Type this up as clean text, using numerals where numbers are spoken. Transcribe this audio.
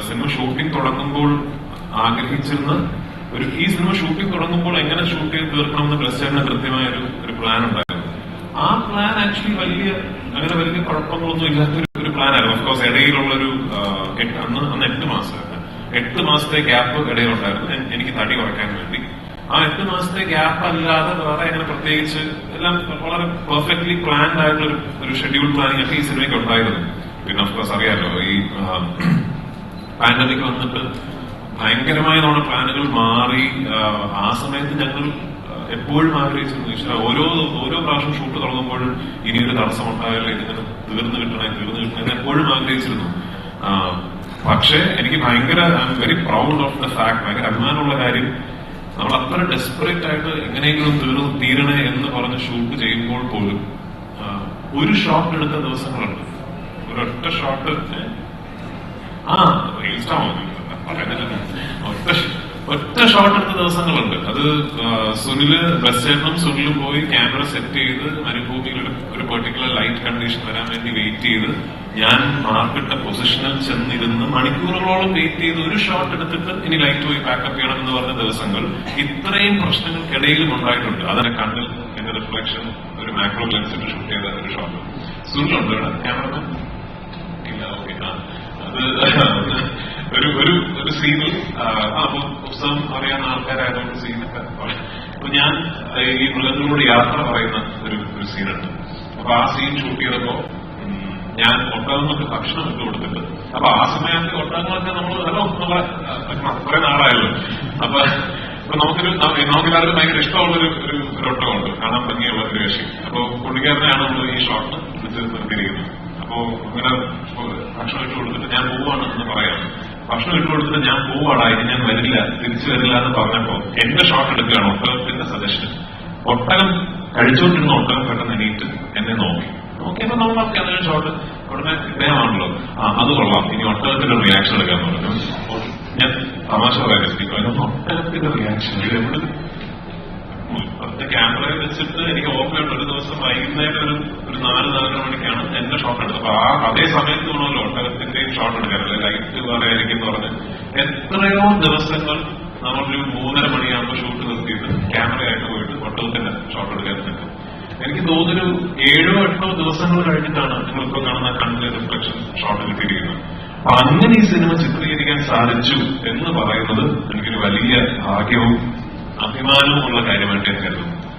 Cinema shooting തുടങ്ങുമ്പോൾ ആഗ്രഹിച്ചിരുന്ന ഈ cinema shooting തുടങ്ങുമ്പോൾ എങ്ങനെ ഷൂട്ട് ചെയ്ത് തീർക്കണമെന്ന് ബ്ലസ്സേറിന് കൃത്യമായ ഒരു പ്ലാൻ ഉണ്ടായിരുന്നു. ആ പ്ലാൻ ആക്ച്വലി അങ്ങനെ വലിയ കുഴപ്പങ്ങളൊന്നും ഇല്ലാത്ത ഒരു പ്ലാൻ ആയിരുന്നു. ഓഫ്കോഴ്സ് ഇടയിലുള്ളൊരു അന്ന് 8 മാസത്തെ ഗ്യാപ്പ് ഇടയിലുണ്ടായിരുന്നു എനിക്ക് തടി കുറയ്ക്കാൻ വേണ്ടി. ആ 8 മാസത്തെ ഗ്യാപ്പ് അല്ലാതെ വേറെ അങ്ങനെ പ്രത്യേകിച്ച് എല്ലാം വളരെ പെർഫെക്റ്റ്ലി പ്ലാൻഡ് ആയിട്ടുള്ള ഒരു ഷെഡ്യൂൾ പ്ലാനിങ് ഒക്കെ ഈ സിനിമയ്ക്ക് ഉണ്ടായിരുന്നു. പിന്നെ ഓഫ്കോഴ്സ് അറിയാലോ, ഈ പാൻഡമിക് വന്നിട്ട് ഭയങ്കരമായ നമ്മുടെ പ്ലാനുകൾ മാറി. ആ സമയത്ത് ഞങ്ങൾ എപ്പോഴും ആഗ്രഹിച്ചിരുന്നു, ഈശ്വര ഓരോ പ്രാവശ്യം ഷൂട്ട് തുടങ്ങുമ്പോഴും ഇനിയൊരു തടസ്സമുണ്ടായാലും ഇതിങ്ങനെ തീർന്നു കിട്ടണേ എപ്പോഴും ആഗ്രഹിച്ചിരുന്നു. പക്ഷേ എനിക്ക് I am very proud of the fact, ഭയങ്കര അഭിമാനമുള്ള കാര്യം, നമ്മൾ അത്ര ഡെസ്പറേറ്റ് ആയിട്ട് എങ്ങനെയെങ്കിലും തീരണേ എന്ന് പറഞ്ഞ് ഷൂട്ട് ചെയ്യുമ്പോൾ പോലും ഒരു ഷോട്ട് എടുത്ത ദിവസങ്ങളുണ്ട്. ഒരൊറ്റ ഷോട്ട് ഒറ്റ ഷോട്ട് എടുത്ത ദിവസങ്ങളുണ്ട്. അത് സുനിലും പോയി ക്യാമറ സെറ്റ് ചെയ്ത് മരുഭൂമിയിൽ ഒരു പെർട്ടിക്കുലർ ലൈറ്റ് കണ്ടീഷൻ വരാൻ വേണ്ടി വെയിറ്റ് ചെയ്ത് ഞാൻ മാർക്കിട്ട പൊസിഷനിൽ ചെന്നിരുന്ന് മണിക്കൂറുകളോളം വെയിറ്റ് ചെയ്ത് ഒരു ഷോട്ട് എടുത്തിട്ട് ഇനി ലൈറ്റ് പോയി പാക്കപ്പ് ചെയ്യണം എന്ന് പറഞ്ഞ ദിവസങ്ങൾ ഇത്രയും പ്രശ്നങ്ങൾക്കിടയിലും ഉണ്ടായിട്ടുണ്ട്. അതിന്റെ കണ്ണിൽ എന്റെ റിഫ്ലക്ഷൻ ഒരു മാക്രോ ലെൻസിൽ ഷൂട്ട് ചെയ്ത ഒരു ഷോട്ട്. സുനിലുണ്ട് ഇവിടെ ക്യാമറമാൻ ഇല്ല? ഓക്കെ. അത് ഒരു സീനിൽ അപ്പൊ പുസ്തകം അറിയാവുന്ന ആൾക്കാരായതുകൊണ്ട് സീനൊക്കെ അപ്പൊ ഞാൻ ഈ മൃഗങ്ങളോട് യാത്ര പറയുന്ന ഒരു സീനുണ്ട്. അപ്പൊ ആ സീൻ ഷൂട്ട് ചെയ്തപ്പോ ഞാൻ ഒട്ടകങ്ങൾക്ക് ഭക്ഷണം ഇട്ട് കൊടുത്തിട്ട്, അപ്പൊ ആ സമയത്ത് ഒട്ടകങ്ങളൊക്കെ നമ്മളെ കുറെ നാളായല്ലോ. അപ്പൊ നമുക്കെല്ലാവർക്കും ഭയങ്കര ഇഷ്ടമുള്ളൊരു ഒട്ടകമുണ്ട്, കാണാൻ ഭംഗിയുള്ള ഒരു വേഷി. അപ്പൊ പുള്ളിക്കാരനെയാണ് നമ്മൾ ഈ ഷോട്ട് വിളിച്ച് നിർത്തിയിരിക്കുന്നത്. അപ്പോ ഇങ്ങനെ ഭക്ഷണം ഇട്ട് കൊടുത്തിട്ട് ഞാൻ പോവാണ് എന്ന് പറയാണ്. ഭക്ഷണം ഇട്ട് കൊടുത്തിട്ട് ഞാൻ പോവാടാ, ഇനി ഞാൻ വരില്ല, തിരിച്ചു വരില്ല എന്ന് പറഞ്ഞപ്പോ എന്റെ ഷോട്ട് എടുക്കുകയാണ് ഒട്ടകത്തിന്റെ സജഷൻ. ഒട്ടകം കഴിച്ചുകൊണ്ടിരുന്ന ഒട്ടകം പെട്ടെന്ന് എണീറ്റ് എന്നെ നോക്കിയപ്പോ നമ്മളൊക്കെ അതിന് ഷോട്ട് ഉടനെ ഇദ്ദേഹമാണല്ലോ, അത് കൊള്ളാം, ഇനി ഒട്ടകത്തിന്റെ റിയാക്ഷൻ എടുക്കാന്ന് പറഞ്ഞു. ഞാൻ തമാശ പറയാൻ ഒട്ടകത്തിന്റെ റിയാക്ഷൻ എവിടെ ക്യാമറയിൽ വെച്ചിട്ട് എനിക്ക് ഓർമ്മയുണ്ട്. ഒരു ദിവസം വൈകുന്നേരം ഒരു 4-4:30 മണിക്കാണ് എന്റെ ഷോട്ട് എടുത്തത്. അപ്പൊ അതേ സമയത്ത് വേണമല്ലോ ഒട്ടകത്തിന്റെയും ഷോട്ട് എടുക്കാനല്ലേ, ലൈറ്റ് വേറെ ആയിരിക്കും എന്ന് പറഞ്ഞ് എത്രയോ ദിവസങ്ങൾ നമ്മളൊരു 3:30 മണിയാകുമ്പോൾ ഷൂട്ട് നിർത്തിയിട്ട് ക്യാമറയായിട്ട് പോയിട്ട് ഒട്ടകത്തിന്റെ ഷോട്ട് എടുക്കാൻ പറ്റും. എനിക്ക് തോന്നുന്നു 7-8 ദിവസങ്ങൾ കഴിഞ്ഞിട്ടാണ് നിങ്ങളിപ്പോ കാണുന്ന കണ്ണിലെ റിഫ്ലക്ഷൻ ഷോട്ട് കിട്ടിയിരിക്കുന്നത്. അപ്പൊ അങ്ങനെ ഈ സിനിമ ചിത്രീകരിക്കാൻ സാധിച്ചു എന്ന് പറയുന്നത് എനിക്കൊരു വലിയ ഭാഗ്യവും അഭിമാനവുമുള്ള കാര്യമായിട്ട് ഞാൻ കരുതുന്നു.